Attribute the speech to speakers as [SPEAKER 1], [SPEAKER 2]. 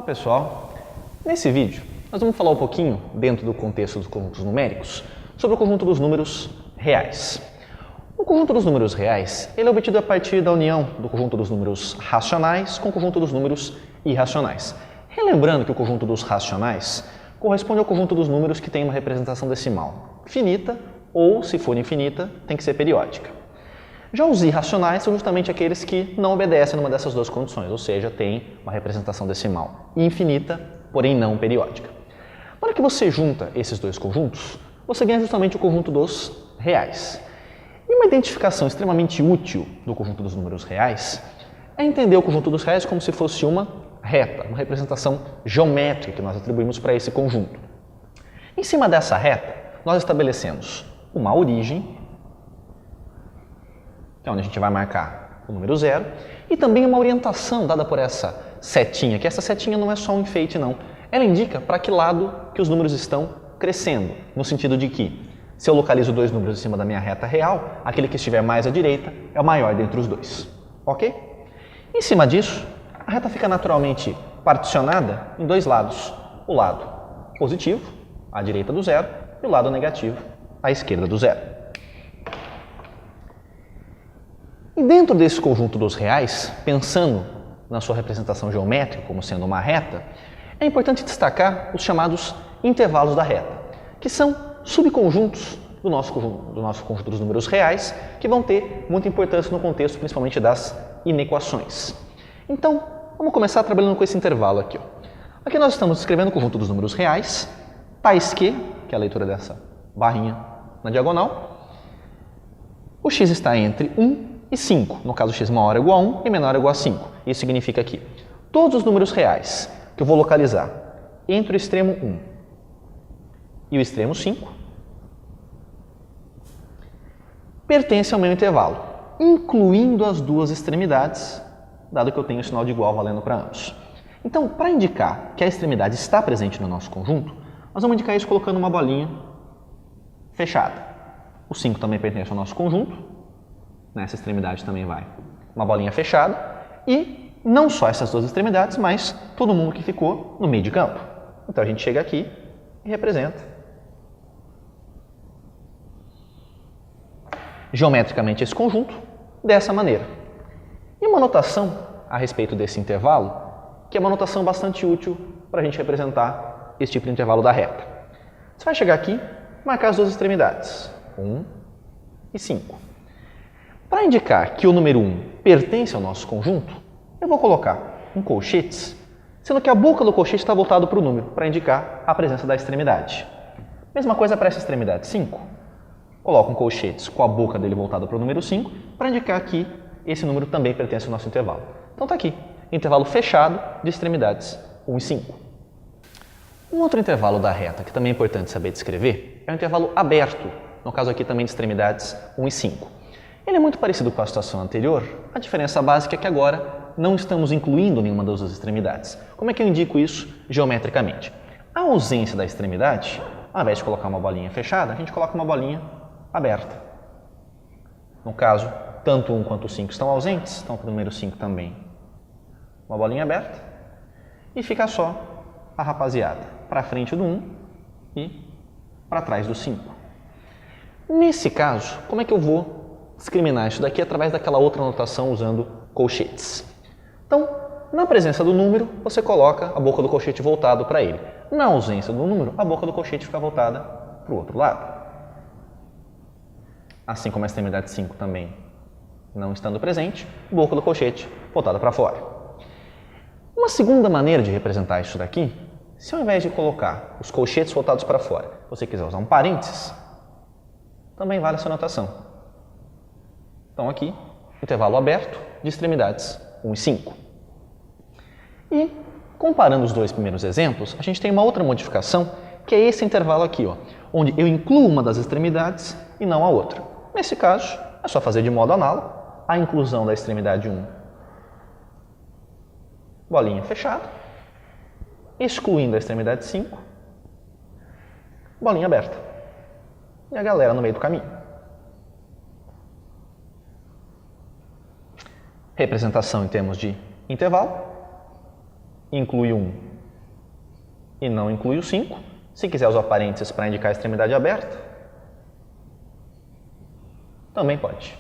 [SPEAKER 1] Olá pessoal, nesse vídeo nós vamos falar um pouquinho, dentro do contexto dos conjuntos numéricos, sobre o conjunto dos números reais. O conjunto dos números reais ele é obtido a partir da união do conjunto dos números racionais com o conjunto dos números irracionais. Relembrando que o conjunto dos racionais corresponde ao conjunto dos números que tem uma representação decimal finita ou, se for infinita, tem que ser periódica. Já os irracionais são justamente aqueles que não obedecem numa dessas duas condições, ou seja, tem uma representação decimal infinita, porém não periódica. Na hora que você junta esses dois conjuntos, você ganha justamente o conjunto dos reais. E uma identificação extremamente útil do conjunto dos números reais é entender o conjunto dos reais como se fosse uma reta, uma representação geométrica que nós atribuímos para esse conjunto. Em cima dessa reta, nós estabelecemos uma origem, que é onde a gente vai marcar o número zero, e também uma orientação dada por essa setinha, que essa setinha não é só um enfeite não, ela indica para que lado que os números estão crescendo, no sentido de que, se eu localizo dois números em cima da minha reta real, aquele que estiver mais à direita é o maior dentre os dois, ok? Em cima disso, a reta fica naturalmente particionada em dois lados, o lado positivo, à direita do zero, e o lado negativo, à esquerda do zero. E dentro desse conjunto dos reais, pensando na sua representação geométrica como sendo uma reta, é importante destacar os chamados intervalos da reta, que são subconjuntos do nosso conjunto dos números reais, que vão ter muita importância no contexto principalmente das inequações. Então, vamos começar trabalhando com esse intervalo aqui. Aqui nós estamos escrevendo o conjunto dos números reais, tais que é a leitura dessa barrinha na diagonal, o x está entre 1 e 5, no caso x maior ou igual a 1 e menor ou igual a 5. Isso significa que todos os números reais que eu vou localizar entre o extremo 1 e o extremo 5 pertencem ao meu intervalo, incluindo as duas extremidades, dado que eu tenho o sinal de igual valendo para ambos. Então, para indicar que a extremidade está presente no nosso conjunto, nós vamos indicar isso colocando uma bolinha fechada. O 5 também pertence ao nosso conjunto, nessa extremidade também vai uma bolinha fechada, e não só essas duas extremidades, mas todo mundo que ficou no meio de campo. Então a gente chega aqui e representa geometricamente esse conjunto dessa maneira. E uma notação a respeito desse intervalo, que é uma notação bastante útil para a gente representar esse tipo de intervalo da reta. Você vai chegar aqui e marcar as duas extremidades, 1 e 5. Para indicar que o número 1 pertence ao nosso conjunto, eu vou colocar um colchetes, sendo que a boca do colchete está voltado para o número, para indicar a presença da extremidade. Mesma coisa para essa extremidade 5. Coloco um colchetes com a boca dele voltada para o número 5, para indicar que esse número também pertence ao nosso intervalo. Então está aqui, intervalo fechado de extremidades 1 e 5. Um outro intervalo da reta, que também é importante saber descrever, é o intervalo aberto, no caso aqui também de extremidades 1 e 5. Ele é muito parecido com a situação anterior, a diferença básica é que agora não estamos incluindo nenhuma das duas extremidades. Como é que eu indico isso geometricamente? A ausência da extremidade, ao invés de colocar uma bolinha fechada, a gente coloca uma bolinha aberta. No caso, tanto o 1 quanto o 5 estão ausentes, então para o número 5 também uma bolinha aberta, e fica só a rapaziada para frente do 1 e para trás do 5. Nesse caso, como é que eu vou discriminar isso daqui através daquela outra notação usando colchetes? Então, na presença do número, você coloca a boca do colchete voltado para ele. Na ausência do número, a boca do colchete fica voltada para o outro lado. Assim como a extremidade 5 também não estando presente, boca do colchete voltada para fora. Uma segunda maneira de representar isso daqui, se ao invés de colocar os colchetes voltados para fora, você quiser usar um parênteses, também vale essa notação. Então aqui, intervalo aberto de extremidades 1 e 5. E, comparando os dois primeiros exemplos, a gente tem uma outra modificação, que é esse intervalo aqui, onde eu incluo uma das extremidades e não a outra. Nesse caso, é só fazer de modo análogo, a inclusão da extremidade 1, bolinha fechada, excluindo a extremidade 5, bolinha aberta. E a galera no meio do caminho. Representação em termos de intervalo, inclui 1 e não inclui o 5. Se quiser usar parênteses para indicar a extremidade aberta, também pode.